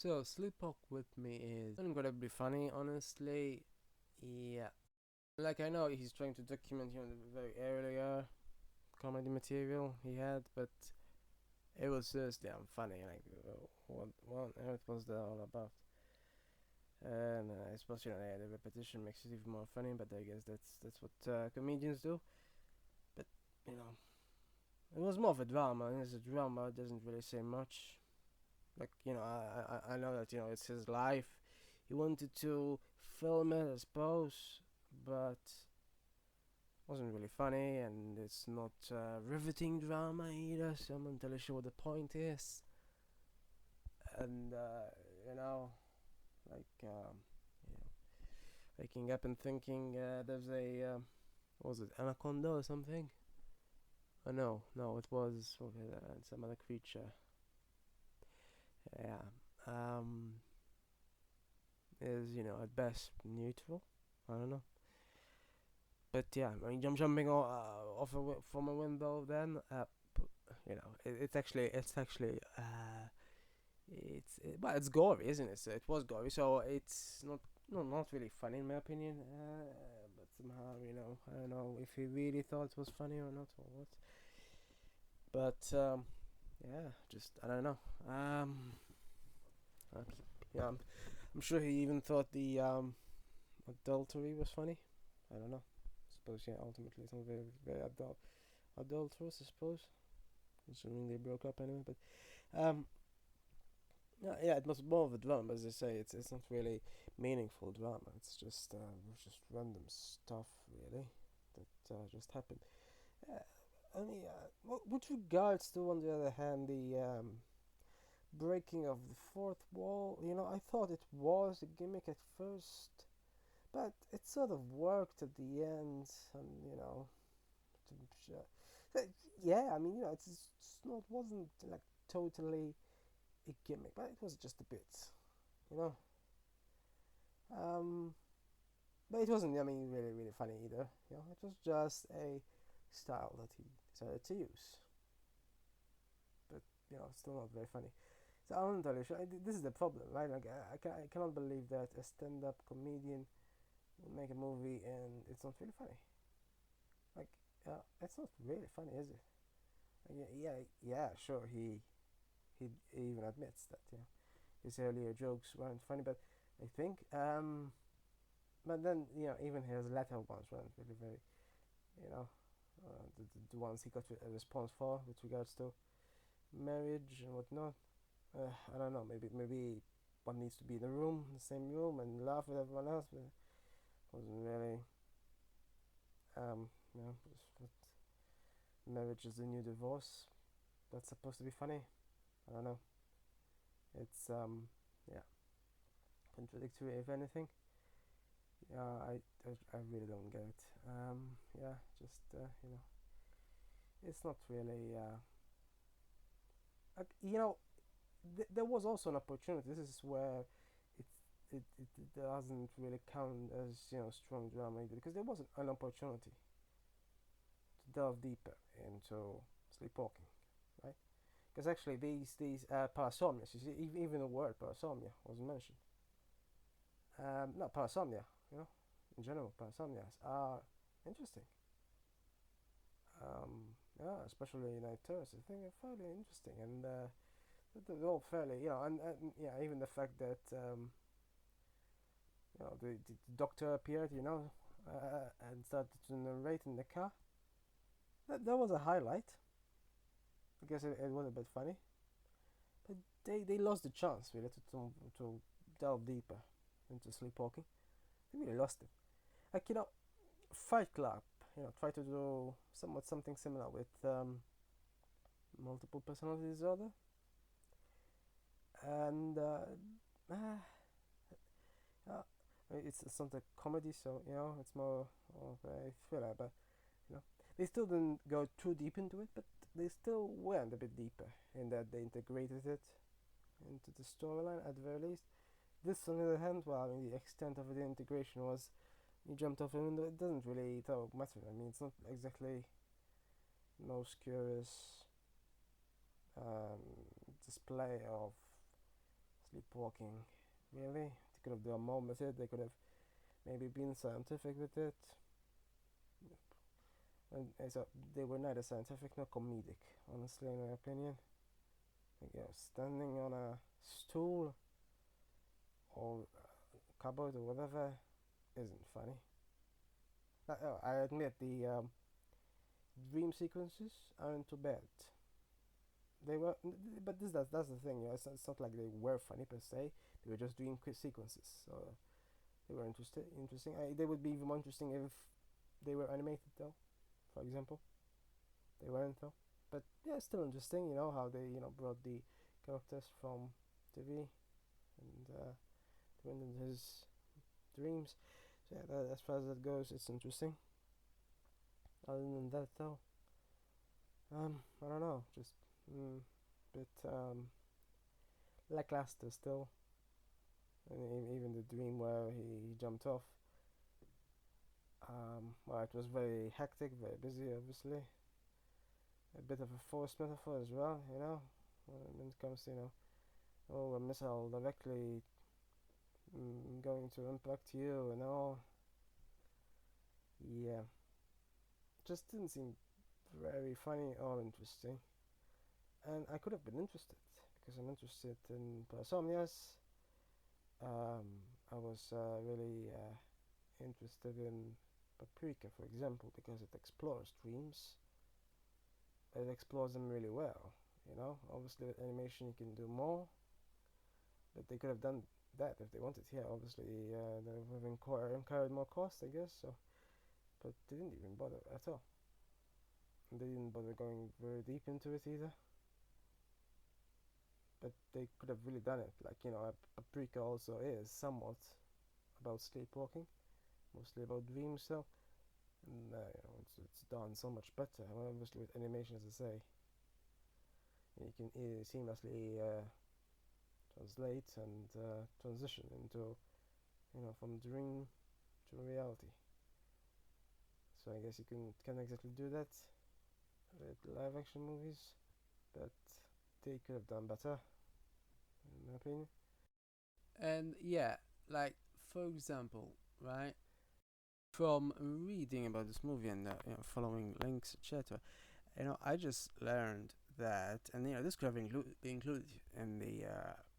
So, Sleepwalk with me is incredibly funny, honestly. Yeah. Like, I know he's trying to document, the very earlier comedy material he had, but it was just damn funny. Like, what on earth was that all about? And I suppose, yeah, the repetition makes it even more funny, but I guess that's what comedians do. But, you know, it was more of a drama, and as a drama, it doesn't really say much. Like, I know that, it's his life. He wanted to film it, I suppose, but wasn't really funny, and it's not riveting drama either, so I'm not entirely sure what the point is. And, like, you know, waking up and thinking there's what was it, anaconda or something? Oh, no, it was some other creature. Yeah. Um, is, at best neutral. I don't know. But yeah, I mean, jumping off from a window. Then, well, it's gory, isn't it? So it was gory, so it's not really funny in my opinion. But somehow, I don't know if he really thought it was funny or not or what. But yeah, just I don't know. I keep, yeah, I'm sure he even thought the adultery was funny. I don't know. I suppose yeah. Ultimately, it's not very adulterous, I suppose. Considering they broke up anyway, but um, yeah, it was more of a drama, as I say. It's not really meaningful drama. It's just random stuff, really, that just happened. With regards to, on the other hand, the breaking of the fourth wall, I thought it was a gimmick at first, but it sort of worked at the end, and to, yeah, I mean, it's not wasn't like totally a gimmick, but it was just a bit, you know. Um, but it wasn't, I mean, really, really funny either. It was just a style that he decided to use, but still not very funny. So I'm not entirely sure. This is the problem, right? Like I cannot believe that a stand-up comedian will make a movie and it's not really funny. Like, it's not really funny, is it? Yeah, sure. He even admits that his earlier jokes weren't funny, but I think but then even his latter ones weren't really very you know the ones he got a response for with regards to marriage and whatnot. I don't know. Maybe one needs to be in the room, the same room, and laugh with everyone else. But it wasn't really just marriage is the new divorce. That's supposed to be funny. I don't know. It's yeah, contradictory if anything. I really don't get it. Yeah, just it's not really like, there was also an opportunity. This is where it it doesn't really count as strong drama either, because there was an opportunity to delve deeper into sleepwalking, right? Because actually these parasomnias, you see, even the word parasomnia wasn't mentioned. Not parasomnia, in general, parasomnias are interesting. Yeah, especially night terrors. I think they're fairly interesting, and they're all fairly, and yeah, even the fact that the doctor appeared, and started to narrate in the car. That was a highlight. I guess it was a bit funny, but they lost the chance really to delve deeper into sleepwalking. They really lost it. Like Fight Club, try to do somewhat something similar with multiple personality disorder, and uh, uh, it's not a comedy, so it's more of a thriller. But they still didn't go too deep into it, but they still went a bit deeper in that they integrated it into the storyline at the very least. This, on the other hand, well, I mean, the extent of the integration was you jumped off a window. It doesn't really matter. I mean, it's not exactly most curious um, display of Sleepwalking. Really? They could have done more with it. They could have maybe been scientific with it. And so they were neither scientific nor comedic, honestly, in my opinion. Like, standing on a stool or cupboard or whatever isn't funny. I admit the dream sequences aren't too bad. They were, but that's the thing. It's not like they were funny per se. They were just dream sequences, so they were interesting. They would be even more interesting if they were animated, though. For example, they weren't though. But yeah, still interesting. How they brought the characters from TV and went into his dreams. So yeah, as far as that goes, it's interesting. Other than that, though, I don't know, just bit lackluster still. And even the dream where he jumped off. Well, it was very hectic, very busy, obviously. A bit of a forced metaphor as well, when it comes to, oh, a missile directly going to impact you and all. Yeah, just didn't seem very funny or interesting. And I could have been interested because I'm interested in Parasomnias. I was really interested in Paprika, for example, because it explores dreams. It explores them really well. Obviously with animation you can do more, but they could have done that if they wanted. Yeah, obviously they would have incurred more cost, I guess. So, but they didn't even bother at all. And they didn't bother going very deep into it either. But they could have really done it. Like Paprika also is somewhat about sleepwalking, mostly about dreams. So, and it's done so much better. Well, obviously with animation, as I say, you can seamlessly translate and transition into from dream to reality. So I guess you can't exactly do that with live action movies, but they could have done better, in my opinion. And yeah, like for example, right? From reading about this movie and following links, etc., I just learned that, and this could have been included in the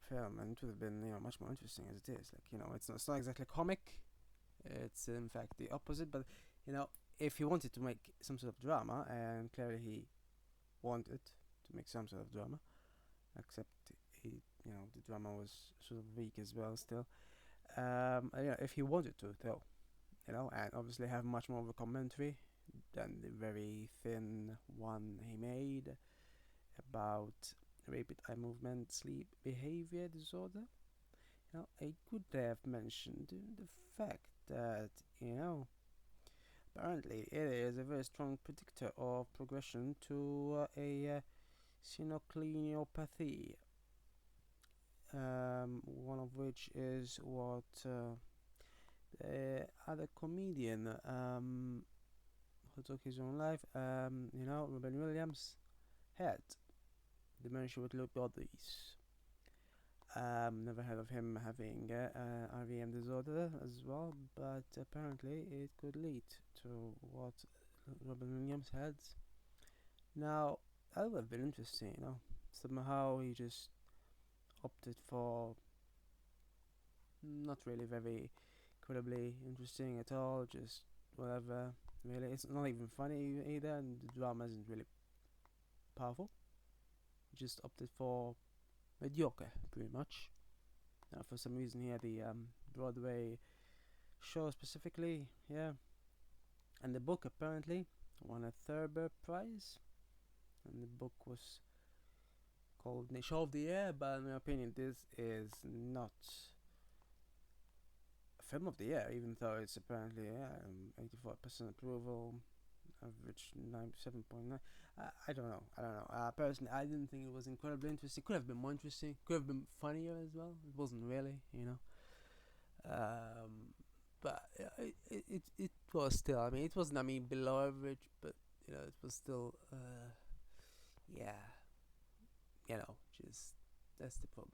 film, and it would have been much more interesting as it is. Like it's not exactly comic. It's in fact the opposite. But if he wanted to make some sort of drama, and clearly he wanted to make some sort of drama, except he, the drama was sort of weak as well still. If he wanted to, though, and obviously have much more of a commentary than the very thin one he made about rapid eye movement sleep behavior disorder. I could have mentioned the fact that, apparently it is a very strong predictor of progression to a synucleinopathy, one of which is what the other comedian who took his own life, Robin Williams, had dementia with Lewy bodies. Never heard of him having RVM disorder as well, but apparently it could lead to what Robin Williams had. Now, that would have been interesting, Somehow he just opted for not really very incredibly interesting at all, just whatever. Really, it's not even funny either, and the drama isn't really powerful. He just opted for mediocre, pretty much. Now, for some reason, he had the Broadway show specifically, yeah. And the book apparently won a Thurber Prize, and the book was called The Show of the Year. But in my opinion, this is not a film of the year, even though it's apparently 84% approval, average 7.9. I don't know. Personally, I didn't think it was incredibly interesting. Could have been more interesting. Could have been funnier as well. It wasn't really. But it was still. I mean, it wasn't. I mean, below average, but it was still. Yeah. Just that's the problem.